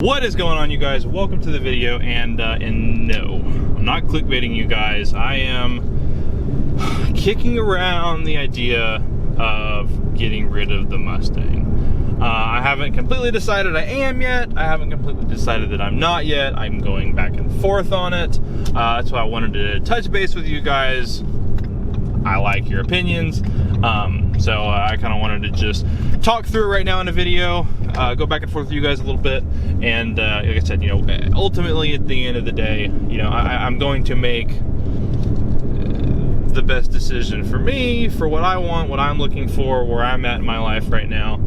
What is going on, you guys? Welcome to the video, and no, I'm not clickbaiting you guys. I am kicking around the idea of getting rid of the Mustang. I haven't completely decided I am yet. I haven't completely decided that I'm not yet. I'm going back and forth on it. That's why I wanted to touch base with you guys. I like your opinions. So I kind of wanted to just talk through it right now in a video, go back and forth with you guys a little bit, and like I said, you know, ultimately at the end of the day, you know, I'm going to make the best decision for me, for what I want, what I'm looking for, where I'm at in my life right now.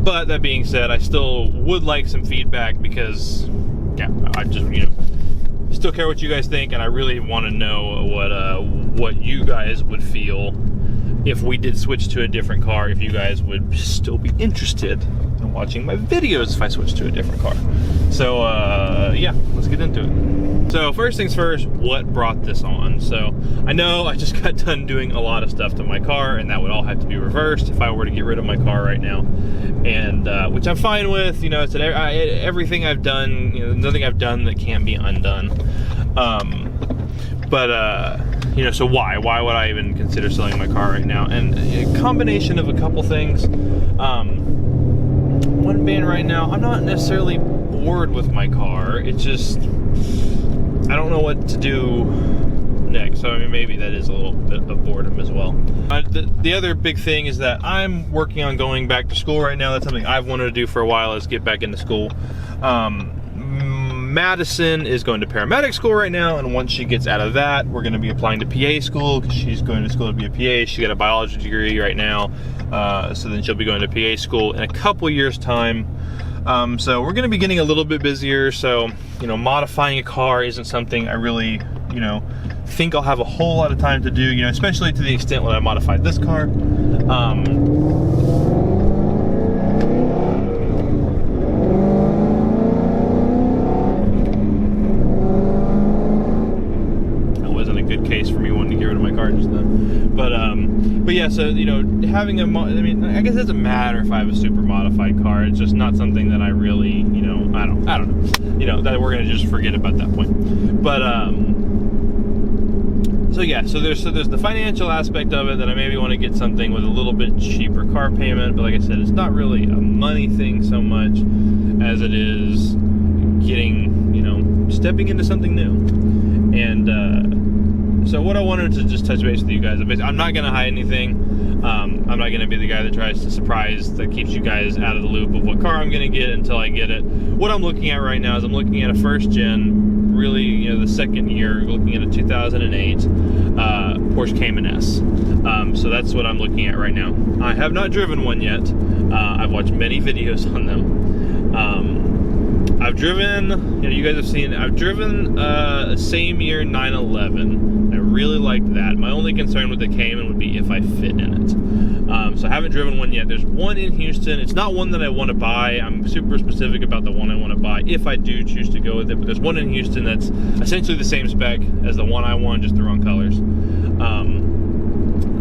But that being said, I still would like some feedback because, yeah, I just, you know, still care what you guys think, and I really want to know what you guys would feel if we did switch to a different car, if you guys would still be interested in watching my videos if I switch to a different car. So yeah, let's get into it. So first things first, what brought this on? So I know I just got done doing a lot of stuff to my car, and that would all have to be reversed if I were to get rid of my car right now, and which I'm fine with. You know, it's everything I've done, you know, nothing I've done that can't be undone. You know, so why would I even consider selling my car right now? And a combination of a couple things. One being, right now, I'm not necessarily bored with my car. It's just, I don't know what to do next. So I mean, maybe that is a little bit of boredom as well. The other big thing is that I'm working on going back to school right now. That's something I've wanted to do for a while, is get back into school. Madison is going to paramedic school right now, and once she gets out of that, we're going to be applying to PA school, because she's going to school to be a PA. She got a biology degree right now, so then she'll be going to PA school in a couple years' time. So we're going to be getting a little bit busier. So, you know, modifying a car isn't something I really, you know, think I'll have a whole lot of time to do, you know, especially to the extent when I modified this car. Case for me wanting to get rid of my car just then, but yeah, so, you know, having I mean, I guess it doesn't matter if I have a super modified car. It's just not something that I really, you know, I don't know, you know, that we're gonna just forget about that point. But so yeah, so there's the financial aspect of it, that I maybe want to get something with a little bit cheaper car payment. But like I said, it's not really a money thing so much as it is getting, you know, stepping into something new. And so what I wanted to just touch base with you guys, I'm not going to hide anything. I'm not going to be the guy that tries to surprise, that keeps you guys out of the loop of what car I'm going to get until I get it. What I'm looking at right now is I'm looking at a first gen, really, you know, the second year, looking at a 2008 Porsche Cayman S. So that's what I'm looking at right now. I have not driven one yet. I've watched many videos on them. I've driven, you know, you guys have seen, I've driven same year 911. I really liked that. My only concern with the Cayman would be if I fit in it. So I haven't driven one yet. There's one in Houston. It's not one that I want to buy. I'm super specific about the one I want to buy if I do choose to go with it. But there's one in Houston that's essentially the same spec as the one I want, just the wrong colors.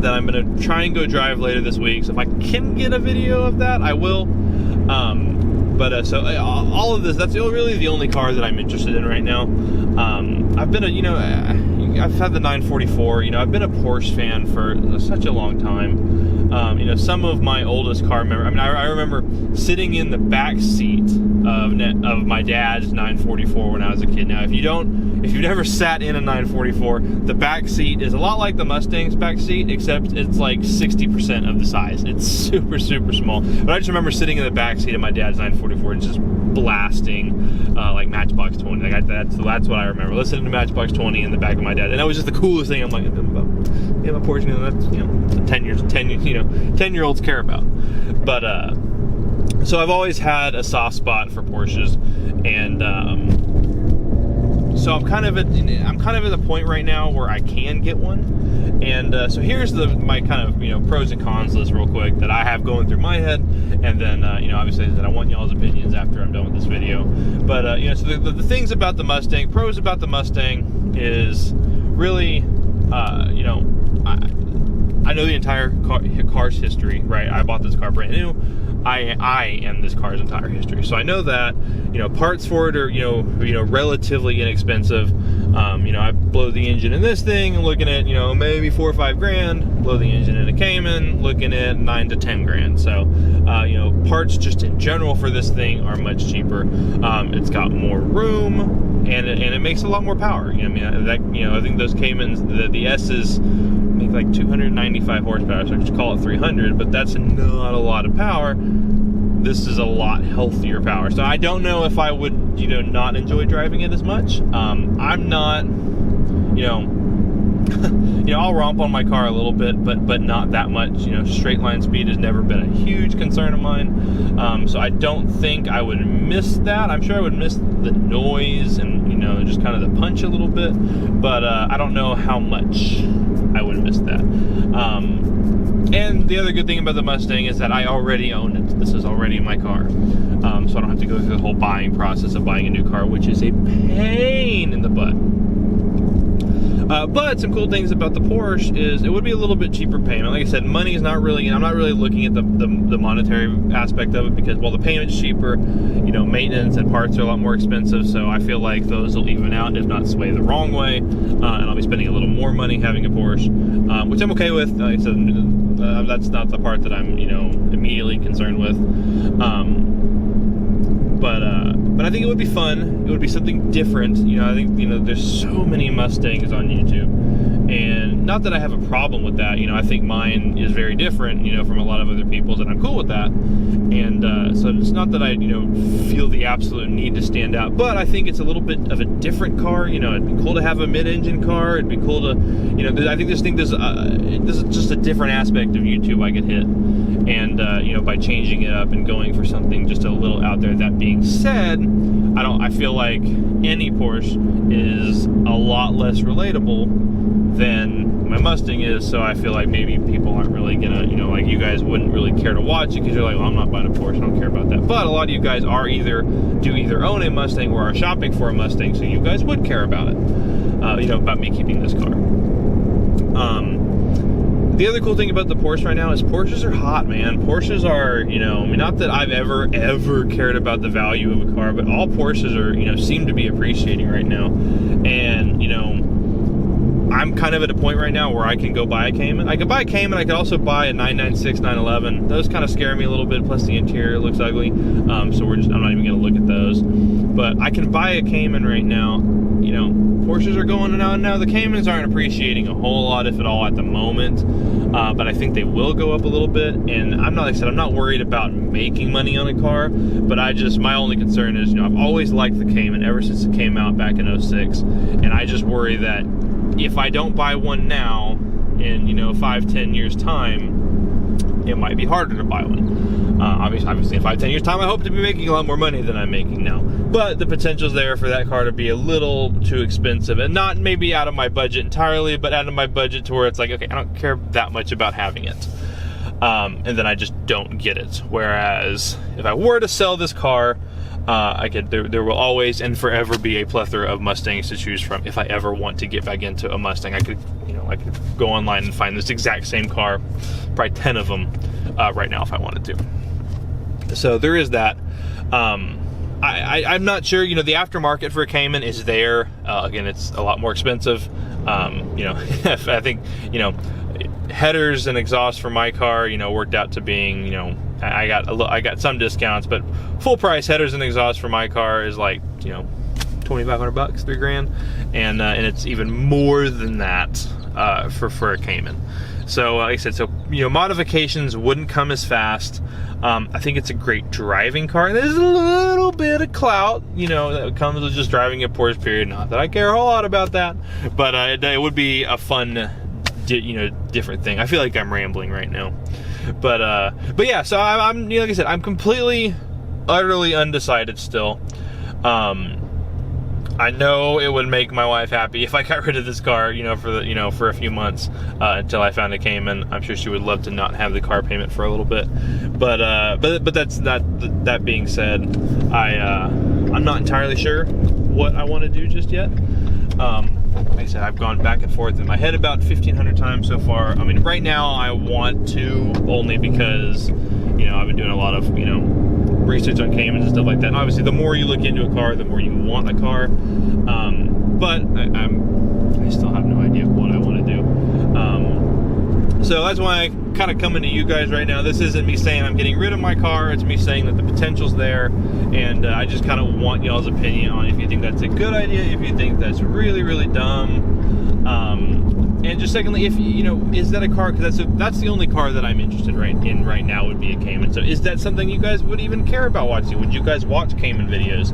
That I'm going to try and go drive later this week. So if I can get a video of that, I will. So all of this, that's really the only car that I'm interested in right now. I've been you know, I've had the 944, you know, I've been a Porsche fan for such a long time. You know, some of my oldest car memory, I mean, I remember sitting in the back seat of my dad's 944 when I was a kid. Now, if you've never sat in a 944, the back seat is a lot like the Mustang's back seat, except it's like 60% of the size. It's super, super small. But I just remember sitting in the back seat of my dad's 944 and just blasting like Matchbox 20. Like that's what I remember. Listening to Matchbox 20 in the back of my dad, and that was just the coolest thing. I'm like, yeah, my Porsche, you know, that's, you know, 10-year-olds care about. But so I've always had a soft spot for Porsches, and so I'm kind of at the point right now where I can get one. And so here's my kind of, you know, pros and cons list real quick that I have going through my head, and then you know, obviously that I want y'all's opinions after I'm done with this video. But you know, so the things about the Mustang, pros about the Mustang is really, you know, I know the entire car's history, right? I bought this car brand new. I am this car's entire history. So I know that, you know, parts for it are, you know, relatively inexpensive. You know, I blow the engine in this thing and looking at, you know, maybe $4 or $5 grand. Blow the engine in a Cayman, looking at $9 to $10 grand. So, you know, parts just in general for this thing are much cheaper. It's got more room, and it makes a lot more power. You know, I mean, that, you know, I think those Caymans, the S's make like 295 horsepower, so I just call it 300, but that's not a lot of power. This is a lot healthier power. So I don't know if I would, you know, not enjoy driving it as much. I'm not, you know, you know, I'll romp on my car a little bit, but not that much. You know, straight line speed has never been a huge concern of mine. So I don't think I would miss that. I'm sure I would miss the noise and, you know, just kind of the punch a little bit, but I don't know how much I would miss that. And the other good thing about the Mustang is that I already own it. This is already my car. So I don't have to go through the whole buying process of buying a new car, which is a pain in the butt. But some cool things about the Porsche is it would be a little bit cheaper payment. Like I said, money is not really, I'm not really looking at the monetary aspect of it, because, well, the payment's cheaper, you know, maintenance and parts are a lot more expensive, so I feel like those will even out, if not sway the wrong way, and I'll be spending a little more money having a Porsche, which I'm okay with. Like I said, that's not the part that I'm, you know, immediately concerned with. But I think it would be fun. It would be something different. You know, I think, you know, there's so many Mustangs on YouTube, and not that I have a problem with that. You know, I think mine is very different, you know, from a lot of other people's, and I'm cool with that. And so it's not that I, you know, feel the absolute need to stand out, but I think it's a little bit of a different car. You know, it'd be cool to have a mid-engine car. It'd be cool to, you know, I think this is just a different aspect of YouTube I could hit. And, you know, by changing it up and going for something just a little out there. That being said, I feel like any Porsche is a lot less relatable than my Mustang is, so I feel like maybe people aren't really gonna, you know, like you guys wouldn't really care to watch it because you're like, well, I'm not buying a Porsche, I don't care about that. But a lot of you guys are either own a Mustang or are shopping for a Mustang, so you guys would care about it, you know, about me keeping this car. The other cool thing about the Porsche right now is Porsches are hot, man. Porsches are, you know, I mean, not that I've ever cared about the value of a car, but all Porsches are, you know, seem to be appreciating right now. And, you know, I'm kind of at a point right now where I can go buy a Cayman. I could buy a Cayman, I could also buy a 996, 911. Those kind of scare me a little bit, plus the interior looks ugly. So I'm not even gonna look at those. But I can buy a Cayman right now. You know, Porsches are going out now. The Caymans aren't appreciating a whole lot, if at all, at the moment. But I think they will go up a little bit. And I'm not, like I said, I'm not worried about making money on a car, but my only concern is, you know, I've always liked the Cayman ever since it came out back in 06. And I just worry that if I don't buy one now, in, you know, 5-10 years time, it might be harder to buy one. Obviously in 5-10 years time, I hope to be making a lot more money than I'm making now. But the potential's there for that car to be a little too expensive, and not maybe out of my budget entirely, but out of my budget to where it's like, okay, I don't care that much about having it. And then I just don't get it. Whereas if I were to sell this car, there will always and forever be a plethora of Mustangs to choose from. If I ever want to get back into a Mustang, I could go online and find this exact same car, probably 10 of them right now if I wanted to. So there is that. I'm not sure, you know, the aftermarket for a Cayman is there. Again, it's a lot more expensive. You know, I think, you know, headers and exhaust for my car, you know, worked out to being, you know, I got some discounts, but full price headers and exhaust for my car is like, you know, $2,500, $3,000, and it's even more than that for a Cayman. So like I said, you know, modifications wouldn't come as fast. I think it's a great driving car. There's a little bit of clout, you know, that comes with just driving a Porsche, period. Not that I care a whole lot about that, but it would be a fun, you know, different thing. I feel like I'm rambling right now, but yeah. So I'm, you know, like I said, I'm completely, utterly undecided still. I know it would make my wife happy if I got rid of this car, you know, for a few months until I found a Cayman. I'm sure she would love to not have the car payment for a little bit, but that's not. That being said, I'm not entirely sure. what I want to do just yet. Like I said, I've gone back and forth in my head about 1,500 times so far. I mean, right now I want to, only because, you know, I've been doing a lot of, you know, research on Caymans and stuff like that. And obviously, the more you look into a car, the more you want a car. But I still have no idea what I want to do. So that's why I'm kind of coming to you guys right now. This isn't me saying I'm getting rid of my car. It's me saying that the potential's there, and I just kind of want y'all's opinion on if you think that's a good idea, if you think that's really, really dumb. And just secondly, if you know, is that a car? Because that's the only car that I'm interested in right now would be a Cayman. So is that something you guys would even care about watching? Would you guys watch Cayman videos?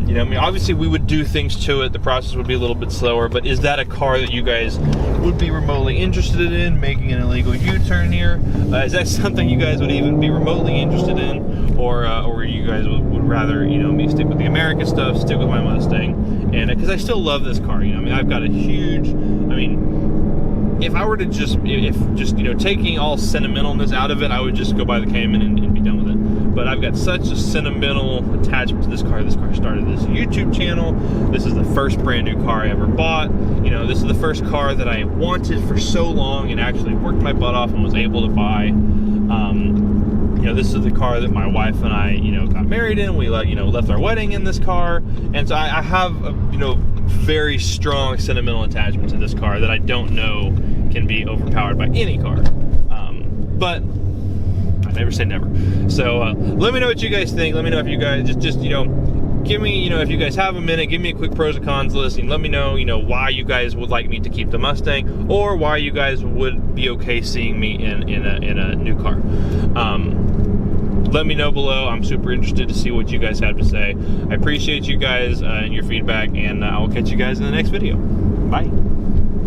You know, I mean, obviously we would do things to it. The process would be a little bit slower, but is that a car that you guys would be remotely interested in, making an illegal U-turn here? Is that something you guys would even be remotely interested in? Or you guys would rather, you know, me stick with the American stuff, stick with my Mustang? And because I still love this car, you know, I mean, I've got a huge, I mean, if I were to just, you know, taking all sentimentalness out of it, I would just go buy the Cayman and be done with it. But I've got such a sentimental attachment to this car. This car started this YouTube channel. This is the first brand new car I ever bought. You know, this is the first car that I wanted for so long and actually worked my butt off and was able to buy. You know, this is the car that my wife and I, you know, got married in. We left our wedding in this car. And so I have a, you know, very strong sentimental attachment to this car that I don't know can be overpowered by any car. But I never say never. So let me know what you guys think. Let me know if you guys just you know, give me, you know, if you guys have a minute, give me a quick pros and cons list and let me know, you know, why you guys would like me to keep the Mustang, or why you guys would be okay seeing me in a new car. Let me know below. I'm super interested to see what you guys have to say. I appreciate you guys and your feedback, and I will catch you guys in the next video. Bye.